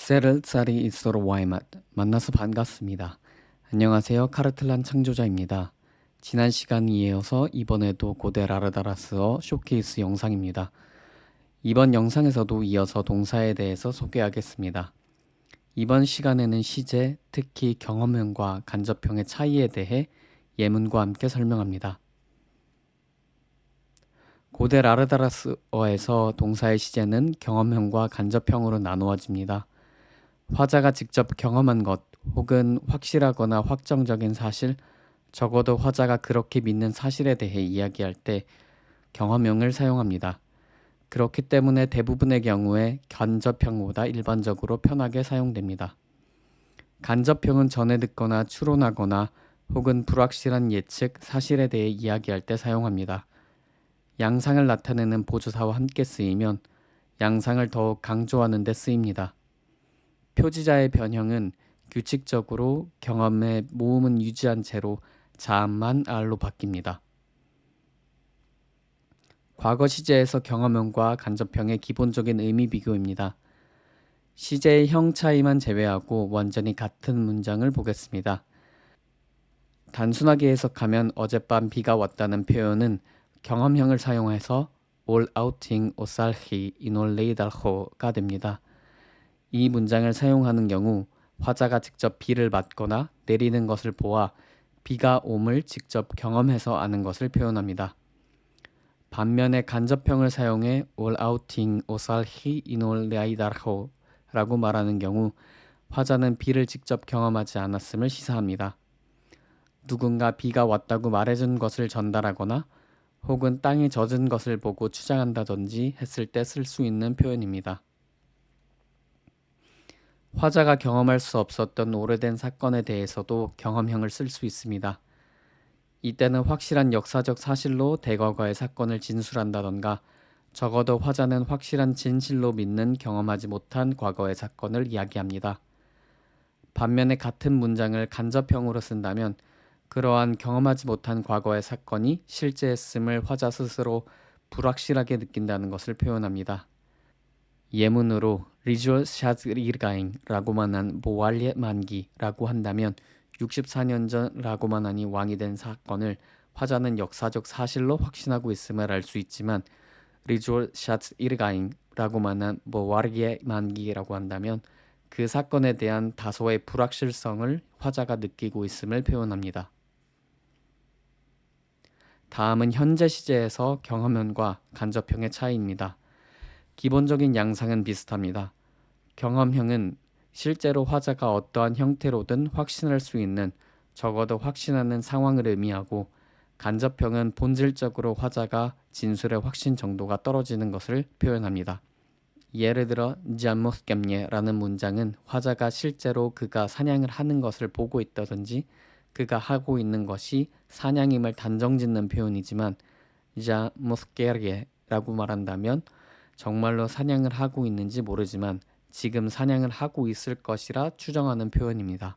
셀을 쌀이 있어로 와이맛 만나서 반갑습니다. 안녕하세요. 카르틀란 창조자입니다. 지난 시간 이어서 이번에도 고대 라르다라스어 쇼케이스 영상입니다. 이번 영상에서도 이어서 동사에 대해서 소개하겠습니다. 이번 시간에는 시제, 특히 경험형과 간접형의 차이에 대해 예문과 함께 설명합니다. 고대 라르다라스어에서 동사의 시제는 경험형과 간접형으로 나누어집니다. 화자가 직접 경험한 것 혹은 확실하거나 확정적인 사실, 적어도 화자가 그렇게 믿는 사실에 대해 이야기할 때 경험형을 사용합니다. 그렇기 때문에 대부분의 경우에 간접형보다 일반적으로 편하게 사용됩니다. 간접형은 전해 듣거나 추론하거나 혹은 불확실한 예측, 사실에 대해 이야기할 때 사용합니다. 양상을 나타내는 보조사와 함께 쓰이면 양상을 더욱 강조하는 데 쓰입니다. 표지자의 변형은 규칙적으로 경험의 모음은 유지한 채로 자음만 r로 바뀝니다. 과거 시제에서 경험형과 간접형의 기본적인 의미 비교입니다. 시제의 형 차이만 제외하고 완전히 같은 문장을 보겠습니다. 단순하게 해석하면 어젯밤 비가 왔다는 표현은 경험형을 사용해서 올 아우팅 오살히 이놀 레이달호가 됩니다. 이 문장을 사용하는 경우 화자가 직접 비를 맞거나 내리는 것을 보아 비가 옴을 직접 경험해서 아는 것을 표현합니다. 반면에 간접형을 사용해 올 아우팅 오살히 이놀 레이달호 라고 말하는 경우 화자는 비를 직접 경험하지 않았음을 시사합니다. 누군가 비가 왔다고 말해준 것을 전달하거나 혹은 땅이 젖은 것을 보고 추정한다든지 했을 때 쓸 수 있는 표현입니다. 화자가 경험할 수 없었던 오래된 사건에 대해서도 경험형을 쓸 수 있습니다. 이때는 확실한 역사적 사실로 대과거의 사건을 진술한다던가 적어도 화자는 확실한 진실로 믿는 경험하지 못한 과거의 사건을 이야기합니다. 반면에 같은 문장을 간접형으로 쓴다면 그러한 경험하지 못한 과거의 사건이 실제했음을 화자 스스로 불확실하게 느낀다는 것을 표현합니다. 예문으로 리주얼 샤즈리가잉라고만 한 보왈리의 만기라고 한다면 64년 전라고만 하니 왕이 된 사건을 화자는 역사적 사실로 확신하고 있음을 알 수 있지만 리주얼 샤즈리가잉라고만 한 보왈리의 만기라고 한다면 그 사건에 대한 다소의 불확실성을 화자가 느끼고 있음을 표현합니다. 다음은 현재 시제에서 경험형과 간접형의 차이입니다. 기본적인 양상은 비슷합니다. 경험형은 실제로 화자가 어떠한 형태로든 확신할 수 있는, 적어도 확신하는 상황을 의미하고, 간접형은 본질적으로 화자가 진술의 확신 정도가 떨어지는 것을 표현합니다. 예를 들어 잠못겜예라는 문장은 화자가 실제로 그가 사냥을 하는 것을 보고 있다든지 그가 하고 있는 것이 사냥임을 단정짓는 표현이지만 잠못게르라고 말한다면 정말로 사냥을 하고 있는지 모르지만 지금 사냥을 하고 있을 것이라 추정하는 표현입니다.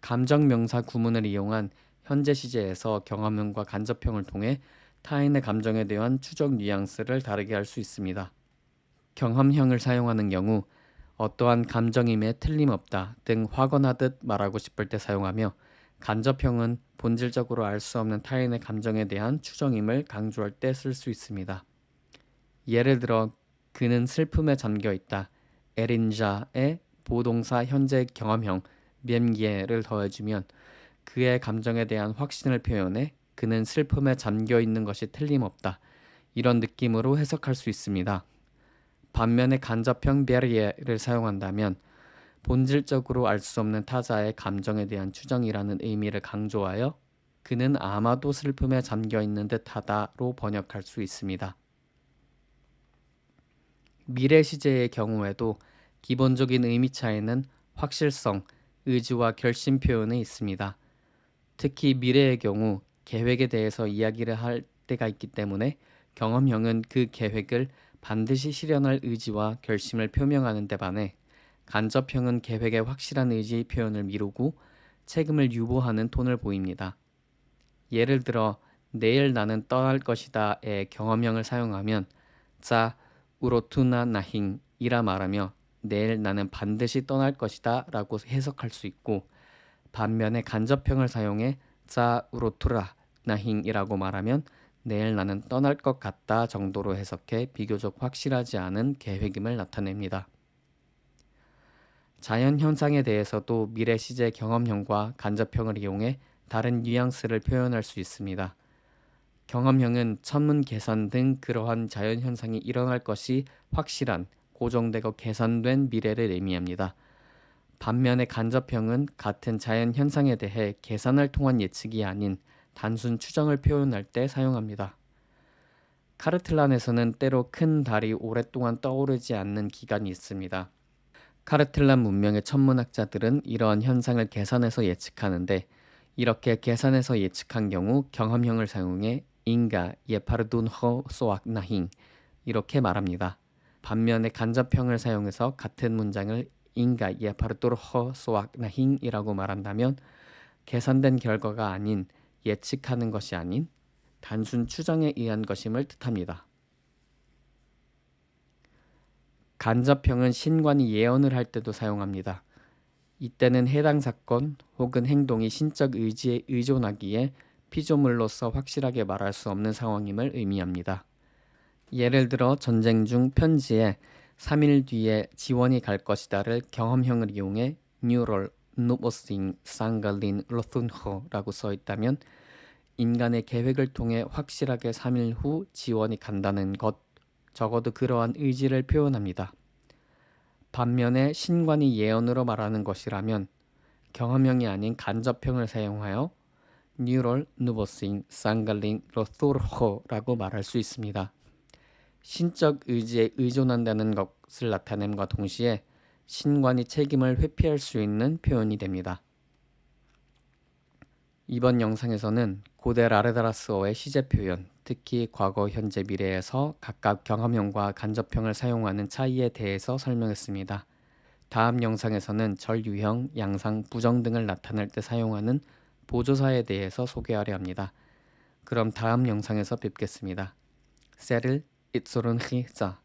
감정명사 구문을 이용한 현재 시제에서 경험형과 간접형을 통해 타인의 감정에 대한 추적 뉘앙스를 다르게 할 수 있습니다. 경험형을 사용하는 경우 어떠한 감정임에 틀림없다 등 확언하듯 말하고 싶을 때 사용하며, 간접형은 본질적으로 알 수 없는 타인의 감정에 대한 추정임을 강조할 때 쓸 수 있습니다. 예를 들어 그는 슬픔에 잠겨 있다. 에린자의 보동사 현재 경험형 맴기에를 더해주면 그의 감정에 대한 확신을 표현해 그는 슬픔에 잠겨 있는 것이 틀림없다. 이런 느낌으로 해석할 수 있습니다. 반면에 간접형 베리에를 사용한다면 본질적으로 알 수 없는 타자의 감정에 대한 추정이라는 의미를 강조하여 그는 아마도 슬픔에 잠겨 있는 듯하다로 번역할 수 있습니다. 미래 시제의 경우에도 기본적인 의미 차이는 확실성, 의지와 결심 표현에 있습니다. 특히 미래의 경우 계획에 대해서 이야기를 할 때가 있기 때문에 경험형은 그 계획을 반드시 실현할 의지와 결심을 표명하는 데 반해 간접형은 계획의 확실한 의지 표현을 미루고 책임을 유보하는 톤을 보입니다. 예를 들어 내일 나는 떠날 것이다의 경험형을 사용하면 자 우로투나 나힝 이라 말하며 내일 나는 반드시 떠날 것이다 라고 해석할 수 있고, 반면에 간접형을 사용해 자 우로투라 나힝이라고 말하면 내일 나는 떠날 것 같다 정도로 해석해 비교적 확실하지 않은 계획임을 나타냅니다. 자연 현상에 대해서도 미래 시제 경험형과 간접형을 이용해 다른 뉘앙스를 표현할 수 있습니다. 경험형은 천문 개선 등 그러한 자연 현상이 일어날 것이 확실한, 고정되고 계산된 미래를 의미합니다. 반면에 간접형은 같은 자연 현상에 대해 계산을 통한 예측이 아닌 단순 추정을 표현할 때 사용합니다. 카르틀란에서는 때로 큰 달이 오랫동안 떠오르지 않는 기간이 있습니다. 카르틀란 문명의 천문학자들은 이러한 현상을 계산해서 예측하는데, 이렇게 계산해서 예측한 경우 경험형을 사용해 인가 예파르둔 허 소악 나힝 이렇게 말합니다. 반면에 간접형을 사용해서 같은 문장을 인가 예파르도르 허 소악 나힝이라고 말한다면 계산된 결과가 아닌, 예측하는 것이 아닌 단순 추정에 의한 것임을 뜻합니다. 간접형은 신관이 예언을 할 때도 사용합니다. 이때는 해당 사건 혹은 행동이 신적 의지에 의존하기에 피조물로서 확실하게 말할 수 없는 상황임을 의미합니다. 예를 들어 전쟁 중 편지에 3일 뒤에 지원이 갈 것이다를 경험형을 이용해 뉴럴 누보싱 상갈린 로툰호라고 써 있다면 인간의 계획을 통해 확실하게 3일 후 지원이 간다는 것, 적어도 그러한 의지를 표현합니다. 반면에 신관이 예언으로 말하는 것이라면 경험형이 아닌 간접형을 사용하여 뉴럴 누보싱 상갈린 로투르호라고 말할 수 있습니다. 신적 의지에 의존한다는 것을 나타냄과 동시에 신관이 책임을 회피할 수 있는 표현이 됩니다. 이번 영상에서는 고대 라르다라스어의 시제 표현, 특히 과거, 현재, 미래에서 각각 경험형과 간접형을 사용하는 차이에 대해서 설명했습니다. 다음 영상에서는 절유형, 양상, 부정 등을 나타낼 때 사용하는 보조사에 대해서 소개하려 합니다. 그럼 다음 영상에서 뵙겠습니다. 세를 이츠룬히 자